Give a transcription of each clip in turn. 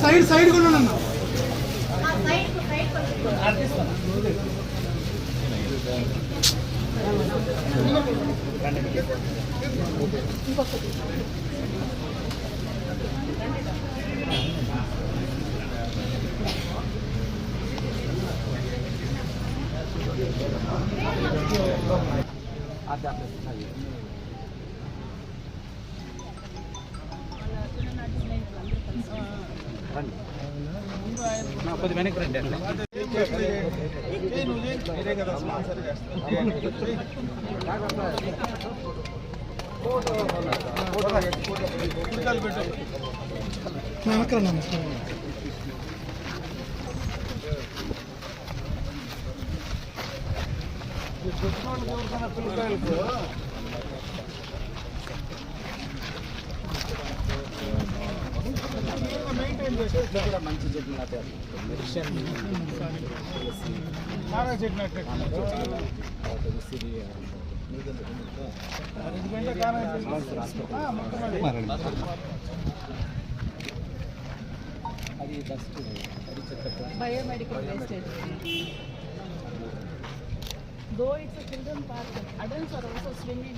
Side side కూడా అన్న కొద్ది వెనక్కి రండి మంచి చెట్లు నాటారు అది dust biomedical wastage. Though it's a children park, adults are also swimming.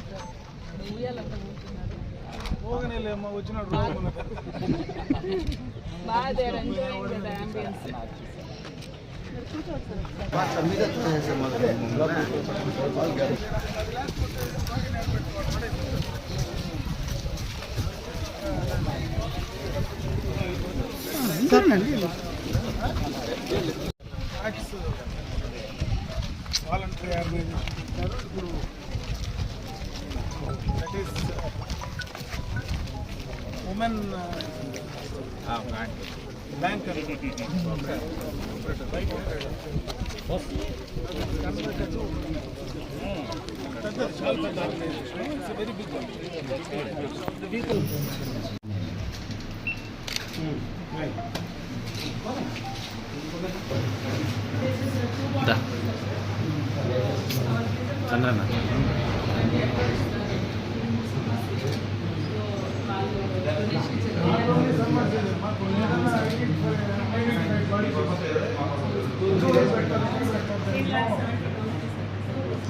ఊయాలంతా ఊరుతున్నారు. బాగా they are enjoying the ambience. Voluntary organization ఇప్పుడు దట్ ఈస్ ఉమెన్ బ్యాంకర్ చాలా పెద్ద organization. It's very big Chandranna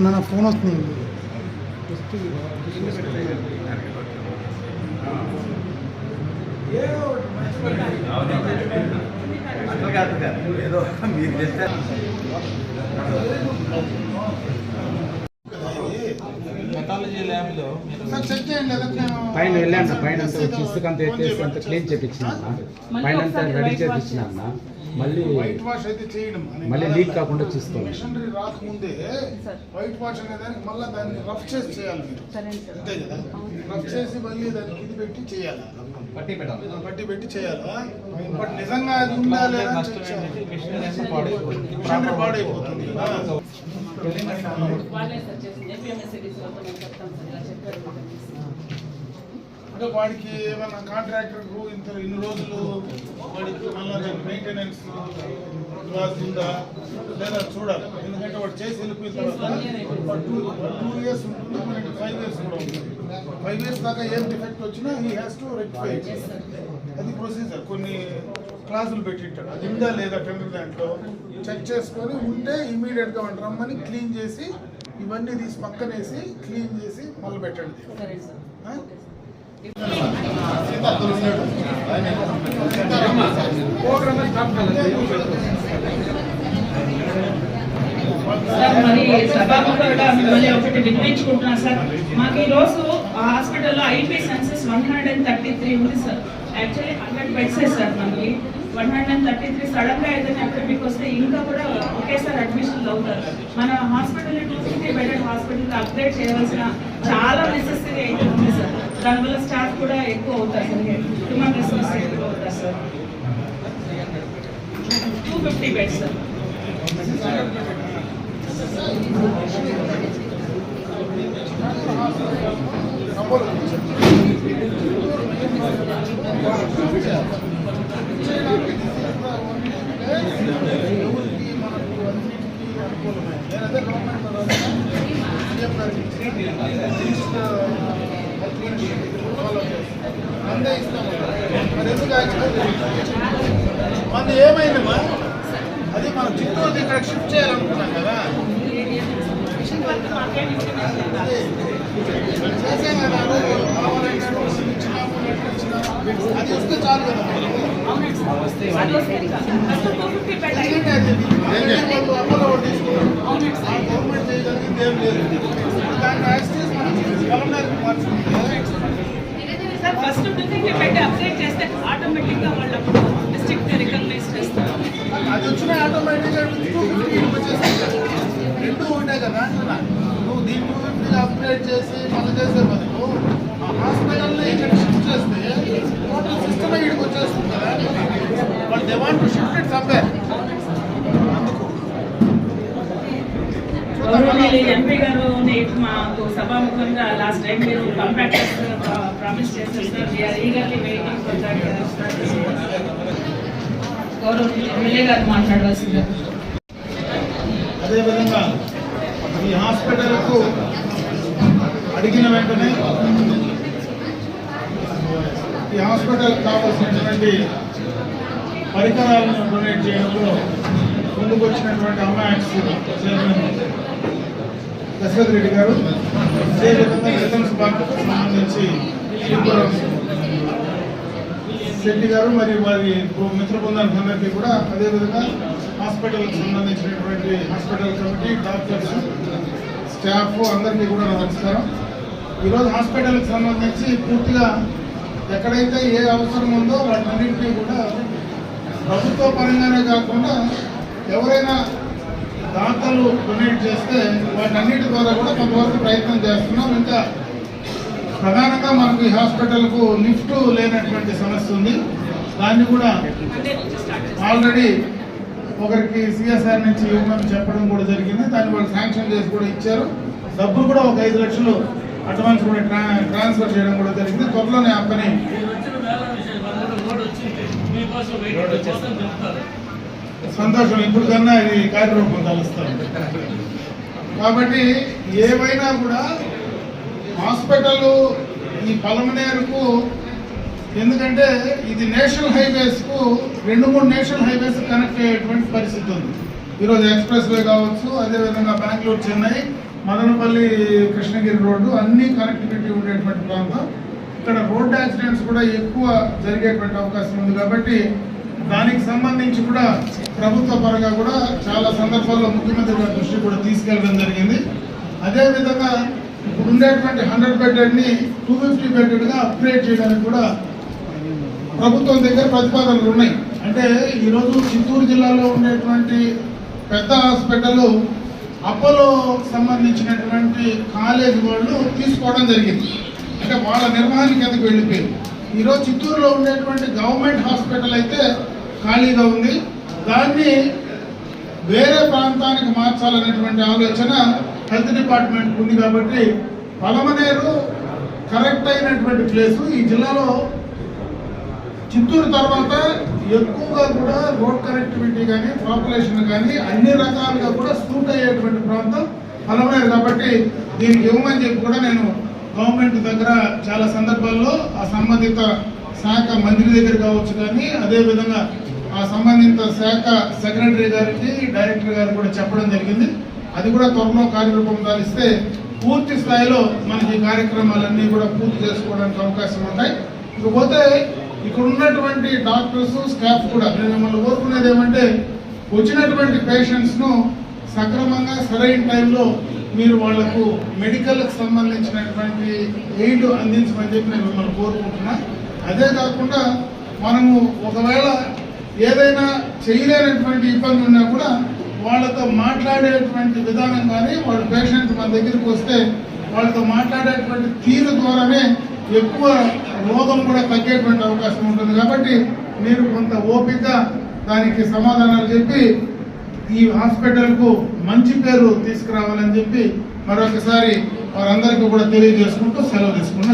మన ఫోన్ వస్తుంది. ఏదో మీరు చేస్తే మెథాలజీ ల్యాబ్లో పైన వెళ్ళాను. పైన ఇసుకంత ఎత్తేసి అంత క్లీన్ చేయించిన పైన అంతా రెడీ చేయించిన మళ్ళీ వైట్ వాష్ అయితే చేయడం మళ్ళీ లీక్ కాకుండా చూసుకోవాలి. మిషనరీ రాకముందే వైట్ వాష్ అనే దానికి మళ్ళీ దాన్ని రఫ్ చేసి చేయాలి మీరు. అంతే కదా, రఫ్ చేసి మళ్ళీ దానికి ఇది పెట్టి చేయాలి, పట్టి పెట్టి చేయాలా. బట్ నిజంగా అది ఉందా లేదా మిషనరీ పాడైపోతుంది కదా. అంటే వాడికి ఏమన్నా కాంట్రాక్టర్ ఇన్ని రోజులు వాడికి మళ్ళీ మెయింటెనెన్స్ క్లాస్ ఉందా లేదా చూడాలి. ఎందుకంటే వాడు చేసి వెళ్ళిపోయిన తర్వాత 2 years ఉంటుంది, మనకి 5 years కూడా ఉంటుంది. 5 years దాకా ఏం డిఫెక్ట్ వచ్చినా హీ హ్యాస్ టు రెక్టిఫై. అది ప్రొసీజర్. కొన్ని క్లాసులు పెట్టింటాడు, అది ఉందా లేదా టెండర్ దాంట్లో చెక్ చేసుకొని ఉంటే ఇమీడియట్గా వాడు రమ్మని క్లీన్ చేసి ఇవన్నీ తీసి పక్కనేసి క్లీన్ చేసి మొదలు పెట్టండి. సార్ మరి సభాముఖంగా మిమ్మల్ని ఒకటి వినిపించుకుంటున్నాను సార్. మాకు ఈరోజు హాస్పిటల్లో ఐపీ సెన్సెస్ 133 ఉంది సార్. Actually 100 beds sir. మనకి 133 సడన్గా ఏదైనా ఎపిడమిక్ వస్తే ఇంకా కూడా ఒకేసారి అడ్మిషన్లు అవుతారు. మన హాస్పిటల్ని 250 బెడెడ్ హాస్పిటల్కి అప్గ్రేడ్ చేయవలసిన చాలా నెసెసరీ అయితే ఉంది సార్. దానివల్ల స్టాఫ్ కూడా ఎక్కువ అవుతారు సార్, హ్యూమన్ రిసోర్స్ ఎక్కువ అవుతారు సార్. 250 beds sir. గవర్నమెంట్ మందే ఇస్తాం మరి ఎందుకు మంది ఏమైందమ్మా అది మనం చిత్తూరు ఇక్కడ షిఫ్ట్ చేయాలనుకున్నాం కదా చేసాం కదా అది వస్తే చాలు కదా అప్పలో తీసుకున్నాం గవర్నమెంట్ చేయగలిగింది ఏం లేదు దాన్ని యాక్సెస్ మనం గవర్నర్కి మార్చుకుంటే ఫస్ట్ పెట్టి అప్డేట్ చేస్తే ఆటోమేటిక్ గా వాళ్ళు డిస్ట్రిక్ట్ రికగ్నైజ్ చేస్తారు. అది వచ్చిన ఆటోమేటిక్ గా 250 వచ్చేస్తుంది. రెండు ఉంటాయి కదా నువ్వు దీన్ని 250 అప్డేట్ చేసి మళ్ళీ చేసే బదులు ఆ హాస్పిటల్ని ఇక్కడ షిఫ్ట్ చేస్తే టోటల్ సిస్టమ్ ఇక్కడికి వచ్చేస్తుంది కదా but they want to shift it somewhere. MP గారు మాకు సభాముఖంగా లాస్ట్ టైం మీరు కాంపాక్టర్స్ ప్రామిస్ చేస్తారు sir. We are eagerly waiting for that. గౌరవ ఎమ్మెల్యే గారు మాట్లాడవలసింది. అదేవిధంగా ఈ హాస్పిటల్కు అడిగిన వెంటనే ఈ హాస్పిటల్కి కావాల్సినటువంటి పరికరాలను డొనేట్ చేయడంలో ముందుకు వచ్చినటువంటి అమ్మాయిస్ చైర్మన్ దశరథ్ రెడ్డి గారు, అదేవిధంగా రిజల్ట్స్ బాక్కు సంబంధించి శ్రీపురం శెట్టి గారు మరియు వారి మిత్ర బృందానికి అందరికీ కూడా, అదేవిధంగా హాస్పిటల్కి సంబంధించినటువంటి హాస్పిటల్ కమిటీ, డాక్టర్స్, స్టాఫ్ అందరికీ కూడా నమస్కారం. ఈరోజు హాస్పిటల్కి సంబంధించి పూర్తిగా ఎక్కడైతే ఏ అవసరం ఉందో వాటన్నింటినీ కూడా ప్రభుత్వ పరంగానే కాకుండా ఎవరైనా దాతలు డొనేట్ చేస్తే వాటన్నిటి ద్వారా కూడా కొంతవరకు ప్రయత్నం చేస్తున్నాం. ఇంకా ప్రధానంగా మనకు ఈ హాస్పిటల్కు లిఫ్ట్ లేనటువంటి సమస్య ఉంది. దాన్ని కూడా ఆల్రెడీ ఒకరికి సిఎస్ఆర్ నుంచి ఇవ్వమని చెప్పడం కూడా జరిగింది. దాన్ని వాళ్ళు శాంక్షన్ చేసి కూడా ఇచ్చారు. డబ్బులు కూడా ఒక 5 లక్షలు అడ్వాన్స్ కూడా ట్రాన్స్ఫర్ చేయడం కూడా జరిగింది. త్వరలోనే ఆ పని సంతోషం. ఇప్పుడు కన్నా ఇది కార్యరూపం కలుస్తాం. కాబట్టి ఏవైనా కూడా హాస్పిటల్ ఈ పలమనేరుకు, ఎందుకంటే ఇది నేషనల్ హైవేస్కు 2-3 నేషనల్ హైవేస్ కనెక్ట్ అయ్యేటువంటి పరిస్థితి ఉంది. ఈరోజు ఎక్స్ప్రెస్ వే కావచ్చు, అదేవిధంగా బెంగళూరు, చెన్నై, మదనపల్లి, కృష్ణగిరి రోడ్డు అన్ని కనెక్టివిటీ ఉండేటువంటి ప్రాంతం. ఇక్కడ రోడ్ యాక్సిడెంట్స్ కూడా ఎక్కువ జరిగేటువంటి అవకాశం ఉంది. కాబట్టి దానికి సంబంధించి కూడా ప్రభుత్వ పరంగా కూడా చాలా సందర్భాల్లో ముఖ్యమంత్రి గారి దృష్టి కూడా తీసుకెళ్ళడం జరిగింది. అదేవిధంగా ఇప్పుడు ఉండేటువంటి 100 బెడ్ని 250 బెడ్గా అప్గ్రేడ్ చేయడానికి కూడా ప్రభుత్వం దగ్గర ప్రతిపాదనలు ఉన్నాయి. అంటే ఈరోజు చిత్తూరు జిల్లాలో ఉండేటువంటి పెద్ద హాస్పిటల్ అపోలో సంబంధించినటువంటి కాలేజ్ వాళ్ళు తీసుకోవడం జరిగింది. అంటే వాళ్ళ నిర్వహణ కిందకి వెళ్ళిపోయింది. ఈరోజు చిత్తూరులో ఉండేటువంటి గవర్నమెంట్ హాస్పిటల్ అయితే ఖాళీగా ఉంది. దాన్ని వేరే ప్రాంతానికి మార్చాలనేటువంటి ఆలోచన హెల్త్ డిపార్ట్మెంట్ ఉంది. కాబట్టి పలమనేరు కరెక్ట్ అయినటువంటి ప్లేసు. ఈ జిల్లాలో చిత్తూరు తర్వాత ఎక్కువగా కూడా రోడ్ కనెక్టివిటీ కానీ, పాపులేషన్ కానీ అన్ని రకాలుగా కూడా సూట్ అయ్యేటువంటి ప్రాంతం పలమనేరు. కాబట్టి దీనికి ఇవ్వమని చెప్పి కూడా నేను గవర్నమెంట్ దగ్గర చాలా సందర్భాల్లో ఆ సంబంధిత శాఖ మంత్రి దగ్గర కావచ్చు, కానీ అదేవిధంగా ఆ సంబంధిత శాఖ సెక్రటరీ గారికి, డైరెక్టర్ గారికి కూడా చెప్పడం జరిగింది. అది కూడా త్వరలో కార్యరూపం దాలిస్తే పూర్తి స్థాయిలో మనకి కార్యక్రమాలన్నీ కూడా పూర్తి చేసుకోవడానికి అవకాశం ఉంటాయి. ఇకపోతే ఇక్కడ ఉన్నటువంటి డాక్టర్స్, స్టాఫ్ కూడా నేను మిమ్మల్ని కోరుకునేది ఏమంటే, వచ్చినటువంటి పేషెంట్స్ను సక్రమంగా సరైన టైంలో మీరు వాళ్లకు మెడికల్కి సంబంధించినటువంటి ఎయిడ్ అందించమని చెప్పి నేను మిమ్మల్ని కోరుకుంటున్నా. అదే కాకుండా మనము ఒకవేళ ఏదైనా చేయలేనటువంటి ఇబ్బంది ఉన్నా కూడా వాళ్ళతో మాట్లాడేటువంటి విధానం కానీ, వాళ్ళ పేషెంట్ మన దగ్గరికి వస్తే వాళ్ళతో మాట్లాడేటువంటి తీరు ద్వారానే ఎక్కువ రోగం కూడా తగ్గేటువంటి అవకాశం ఉంటుంది. కాబట్టి మీరు కొంత ఓపిక దానికి సమాధానాలు చెప్పి ఈ హాస్పిటల్కు మంచి పేరు తీసుకురావాలని చెప్పి మరొకసారి వారందరికీ కూడా తెలియజేసుకుంటూ సెలవు తీసుకుంటాం.